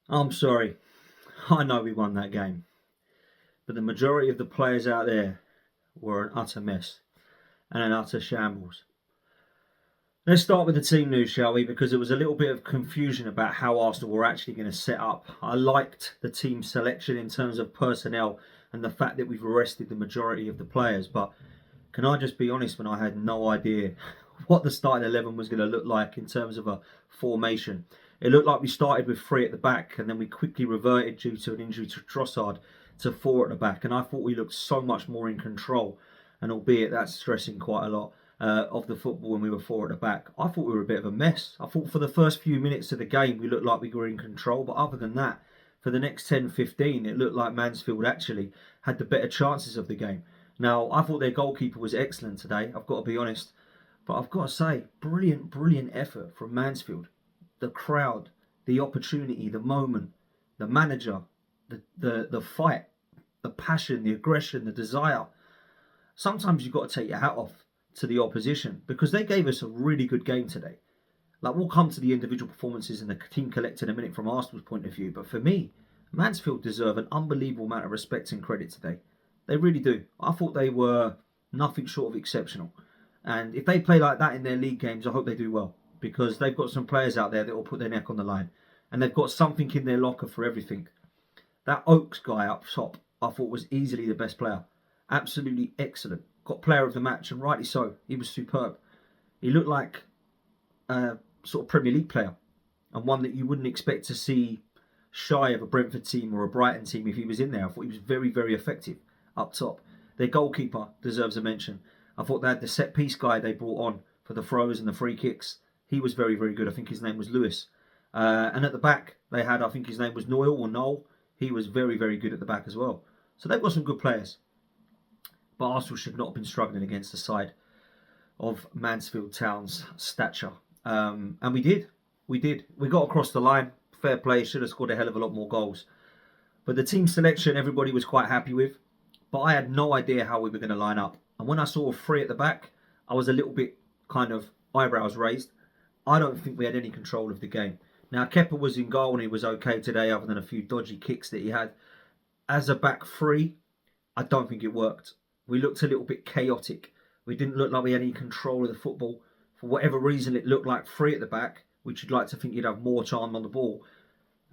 I'm sorry. I know we won that game, but the majority of the players out there were an utter mess and an utter shambles. Let's start with the team news, shall we? Because there was a little bit of confusion about how Arsenal were actually going to set up. I liked the team selection in terms of personnel and the fact that we've arrested the majority of the players. But can I just be honest, when I had no idea what the starting 11 was going to look like in terms of a formation. It looked like we started with three at the back and then we quickly reverted due to an injury to Trossard to four at the back. And I thought we looked so much more in control. And albeit that's stressing quite a lot of the football when we were four at the back, I thought we were a bit of a mess. I thought for the first few minutes of the game we looked like we were in control. But other than that, for the next 10-15, it looked like Mansfield actually had the better chances of the game. Now, I thought their goalkeeper was excellent today, I've got to be honest. But I've got to say, brilliant, brilliant effort from Mansfield. The crowd, the opportunity, the moment, the manager, the fight, the passion, the aggression, the desire. Sometimes you've got to take your hat off to the opposition because they gave us a really good game today. Like, we'll come to the individual performances and the team collected a minute from Arsenal's point of view. But for me, Mansfield deserve an unbelievable amount of respect and credit today. They really do. I thought they were nothing short of exceptional. And if they play like that in their league games, I hope they do well because they've got some players out there that will put their neck on the line. And they've got something in their locker for everything. That Oaks guy up top, I thought was easily the best player. Absolutely excellent. Got player of the match, and rightly so. He was superb. He looked like a sort of Premier League player and one that you wouldn't expect to see shy of a Brentford team or a Brighton team if he was in there. I thought he was very, very effective up top. Their goalkeeper deserves a mention. I thought they had the set piece guy they brought on for the throws and the free kicks. He was very, very good. I think his name was Lewis. And at the back, they had, I think his name was Noel or Noel. He was very, very good at the back as well. So they've got some good players. But Arsenal should not have been struggling against the side of Mansfield Town's stature. And we did. We did. We got across the line. Fair play. Should have scored a hell of a lot more goals. But the team selection, everybody was quite happy with. But I had no idea how we were going to line up. And when I saw three at the back, I was a little bit kind of eyebrows raised. I don't think we had any control of the game. Now, Kepa was in goal and he was okay today, other than a few dodgy kicks that he had. As a back three, I don't think it worked. We looked a little bit chaotic. We didn't look like we had any control of the football. For whatever reason, it looked like three at the back, which you'd like to think you'd have more time on the ball.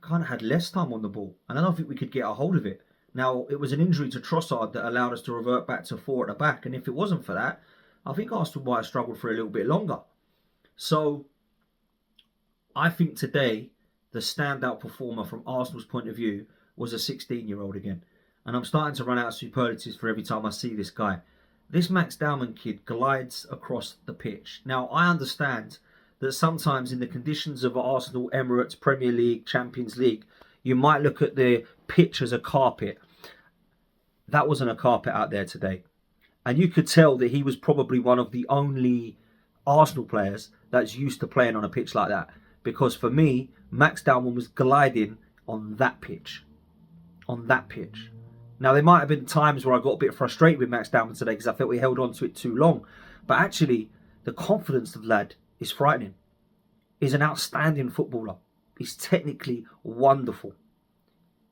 Kind of had less time on the ball, and I don't think we could get a hold of it. Now, it was an injury to Trossard that allowed us to revert back to four at the back, and if it wasn't for that, I think Arsenal might have struggled for a little bit longer. So, I think today, the standout performer from Arsenal's point of view was a 16-year-old again. And I'm starting to run out of superlatives for every time I see this guy. This Max Dowman kid glides across the pitch. Now, I understand that sometimes in the conditions of Arsenal, Emirates, Premier League, Champions League, you might look at the pitch as a carpet. That wasn't a carpet out there today. And you could tell that he was probably one of the only Arsenal players that's used to playing on a pitch like that. Because for me, Max Dowman was gliding on that pitch. On that pitch. Now, there might have been times where I got a bit frustrated with Max Dowman today because I felt we held on to it too long. But actually, the confidence of the lad is frightening. He's an outstanding footballer. He's technically wonderful.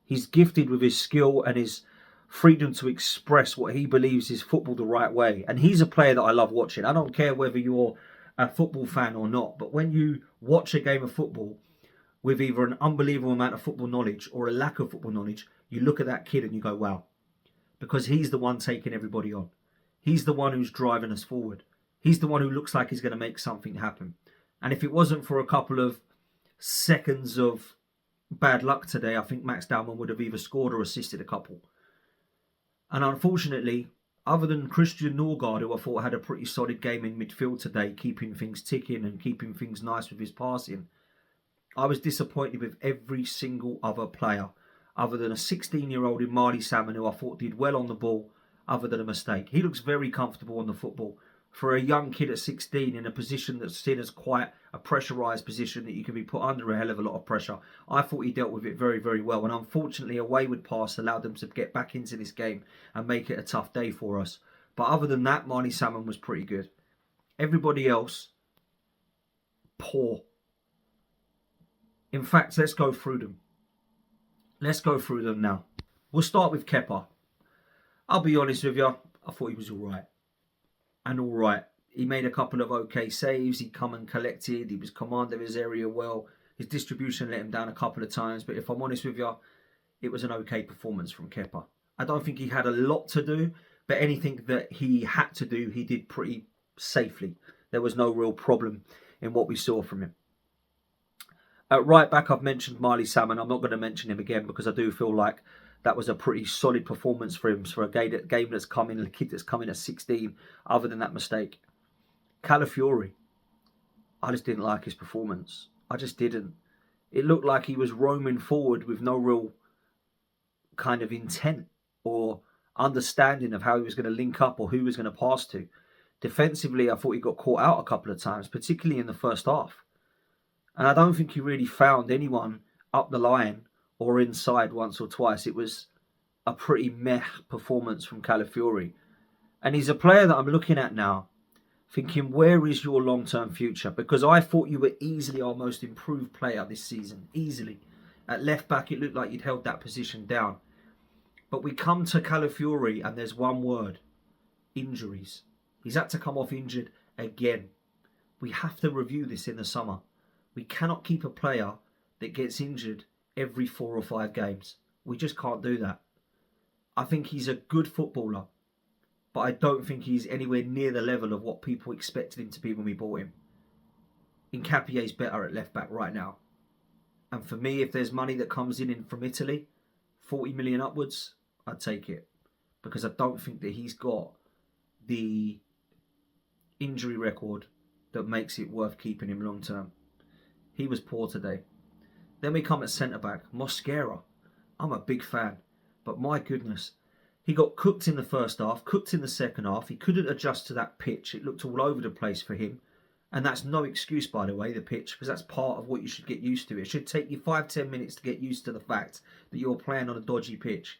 He's gifted with his skill and his freedom to express what he believes is football the right way. And he's a player that I love watching. I don't care whether you're a football fan or not, but when you watch a game of football with either an unbelievable amount of football knowledge or a lack of football knowledge, you look at that kid and you go, wow. Because he's the one taking everybody on. He's the one who's driving us forward. He's the one who looks like he's going to make something happen. And if it wasn't for a couple of seconds of bad luck today, I think Max Dowman would have either scored or assisted a couple. And unfortunately, other than Christian Norgard, who I thought had a pretty solid game in midfield today, keeping things ticking and keeping things nice with his passing, I was disappointed with every single other player, other than a 16-year-old in Marley Salmon, who I thought did well on the ball, other than a mistake. He looks very comfortable on the football. For a young kid at 16 in a position that's seen as quite a pressurised position that you can be put under a hell of a lot of pressure, I thought he dealt with it very, very well. And unfortunately, a wayward pass allowed them to get back into this game and make it a tough day for us. But other than that, Marnie Salmon was pretty good. Everybody else, poor. In fact, let's go through them. Let's go through them now. We'll start with Kepa. I'll be honest with you, I thought he was all right. And all right. He made a couple of okay saves. He come and collected. He was commander of his area well. His distribution let him down a couple of times. But if I'm honest with you, it was an okay performance from Kepa. I don't think he had a lot to do, but anything that he had to do, he did pretty safely. There was no real problem in what we saw from him. At right back, I've mentioned Marley Salmon. I'm not going to mention him again because I do feel like that was a pretty solid performance for him for a game that's come in, a kid that's come in at 16, other than that mistake. Calafiori, I just didn't like his performance. I just didn't. It looked like he was roaming forward with no real kind of intent or understanding of how he was going to link up or who he was going to pass to. Defensively, I thought he got caught out a couple of times, particularly in the first half. And I don't think he really found anyone up the line or inside once or twice. It was a pretty meh performance from Calafiori. And he's a player that I'm looking at now, thinking, where is your long-term future? Because I thought you were easily our most improved player this season. Easily. At left back, it looked like you'd held that position down. But we come to Calafiori and there's one word. Injuries. He's had to come off injured again. We have to review this in the summer. We cannot keep a player that gets injured every 4 or 5 games. We just can't do that. I think he's a good footballer, but I don't think he's anywhere near the level of what people expected him to be when we bought him. Incapie's better at left back right now. And for me, if there's money that comes in from Italy, 40 million upwards, I'd take it. Because I don't think that he's got the injury record that makes it worth keeping him long term. He was poor today. Then we come at centre-back, Mosquera. I'm a big fan. But my goodness, he got cooked in the first half, cooked in the second half. He couldn't adjust to that pitch. It looked all over the place for him. And that's no excuse, by the way, the pitch, because that's part of what you should get used to. It should take you 5-10 minutes to get used to the fact that you're playing on a dodgy pitch.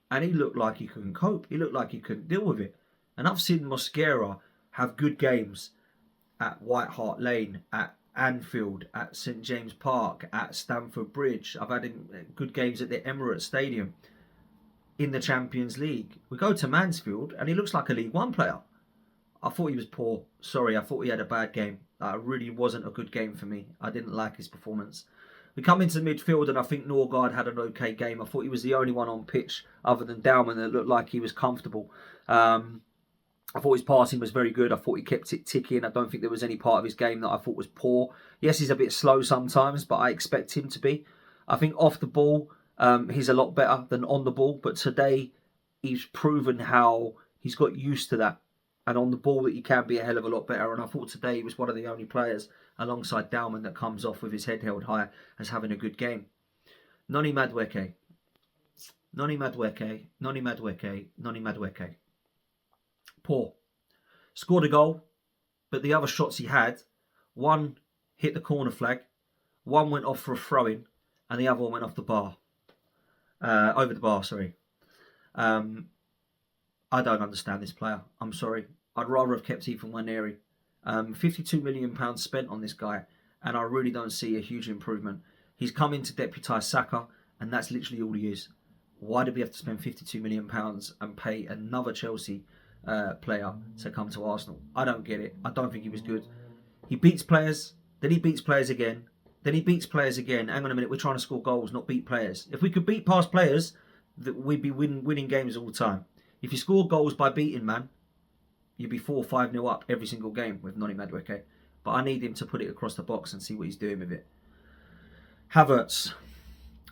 And he looked like he couldn't cope. He looked like he couldn't deal with it. And I've seen Mosquera have good games at White Hart Lane, at Anfield, at St James Park, at Stamford Bridge. I've had him good games at the Emirates Stadium in the Champions League. We go to Mansfield and he looks like a League One player. I thought he was poor. Sorry, I thought he had a bad game. It really wasn't a good game for me. I didn't like his performance. We come into the midfield and I think Norgard had an okay game. I thought he was the only one on pitch other than Dowman that looked like he was comfortable. I thought his passing was very good. I thought he kept it ticking. I don't think there was any part of his game that I thought was poor. Yes, he's a bit slow sometimes, but I expect him to be. I think off the ball, he's a lot better than on the ball. But today, he's proven how he's got used to that. And on the ball, that he can be a hell of a lot better. And I thought today he was one of the only players alongside Dowman that comes off with his head held high as having a good game. Noni Madueke. Poor. Scored a goal, but the other shots he had, one hit the corner flag, one went off for a throw-in, and the other one went off the bar. Over the bar, sorry. I don't understand this player. I'm sorry. I'd rather have kept Ethan Nwaneri. £52 million spent on this guy, and I really don't see a huge improvement. He's come in to deputise Saka, and that's literally all he is. Why did we have to spend £52 million and pay another Chelsea player to come to Arsenal? I don't get it. I don't think he was good. He beats players, then he beats players again, then he beats players again. Hang on a minute, we're trying to score goals, not beat players. If we could beat past players, we'd be winning games all the time. If you score goals by beating, man, you'd be 4 or 5-0 up every single game with Noni Madueke. But I need him to put it across the box and see what he's doing with it. Havertz,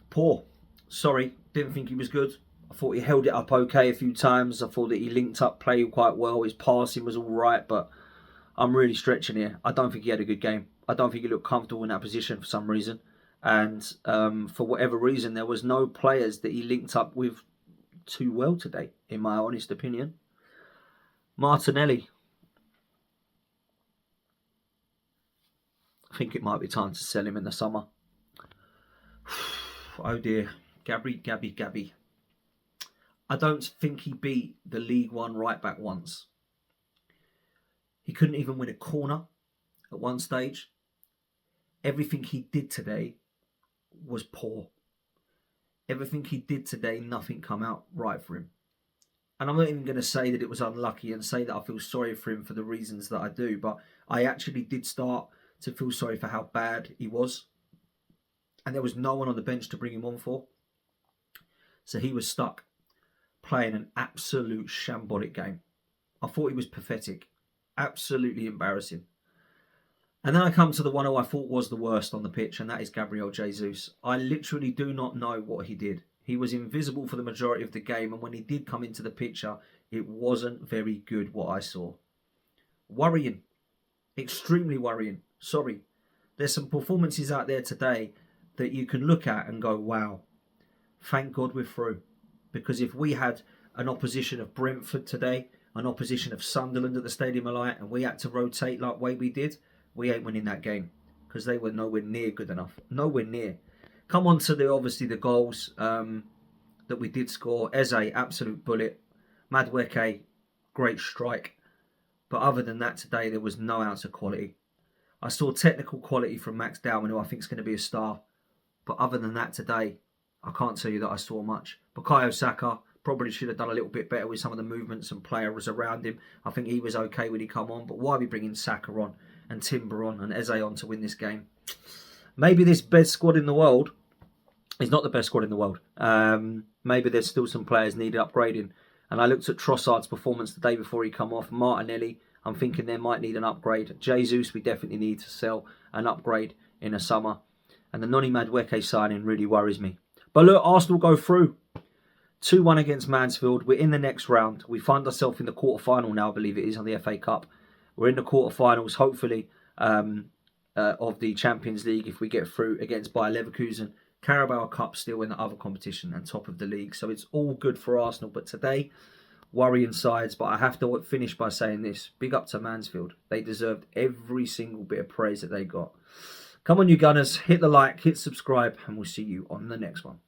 poor. Sorry, didn't think he was good. I thought he held it up okay a few times. I thought that he linked up play quite well. His passing was all right, but I'm really stretching here. I don't think he had a good game. I don't think he looked comfortable in that position for some reason. And for whatever reason, there was no players that he linked up with too well today, in my honest opinion. Martinelli. I think it might be time to sell him in the summer. Oh dear. Gabby. I don't think he beat the League One right back once. He couldn't even win a corner at one stage. Everything he did today was poor. Everything he did today, nothing come out right for him. And I'm not even going to say that it was unlucky and say that I feel sorry for him for the reasons that I do, but I actually did start to feel sorry for how bad he was. And there was no one on the bench to bring him on for. So he was stuck playing an absolute shambolic game. I thought he was pathetic. Absolutely embarrassing. And then I come to the one who I thought was the worst on the pitch, and that is Gabriel Jesus. I literally do not know what he did. He was invisible for the majority of the game, and when he did come into the picture, it wasn't very good what I saw. Worrying. Extremely worrying. Sorry. There's some performances out there today that you can look at and go, wow, thank God we're through. Because if we had an opposition of Brentford today, an opposition of Sunderland at the Stadium of Light, and we had to rotate like way we did, we ain't winning that game because they were nowhere near good enough. Nowhere near. Come on to the goals that we did score. Eze, absolute bullet. Madueke, great strike. But other than that today, there was no ounce of quality. I saw technical quality from Max Dowman, who I think is going to be a star. But other than that today, I can't tell you that I saw much. Bukayo Saka probably should have done a little bit better with some of the movements and players around him. I think he was okay when he come on. But why are we bringing Saka on and Timber on and Eze on to win this game? Maybe this best squad in the world is not the best squad in the world. Maybe there's still some players needed upgrading. And I looked at Trossard's performance the day before he come off. Martinelli, I'm thinking they might need an upgrade. Jesus, we definitely need to sell an upgrade in the summer. And the Noni Madueke signing really worries me. But look, Arsenal go through. 2-1 against Mansfield. We're in the next round. We find ourselves in the quarter-final now, I believe it is, on the FA Cup. We're in the quarter-finals, hopefully, of the Champions League if we get through against Bayer Leverkusen. Carabao Cup still in the other competition and top of the league. So it's all good for Arsenal. But today, worrying sides. But I have to finish by saying this. Big up to Mansfield. They deserved every single bit of praise that they got. Come on, you Gunners. Hit the like, hit subscribe, and we'll see you on the next one.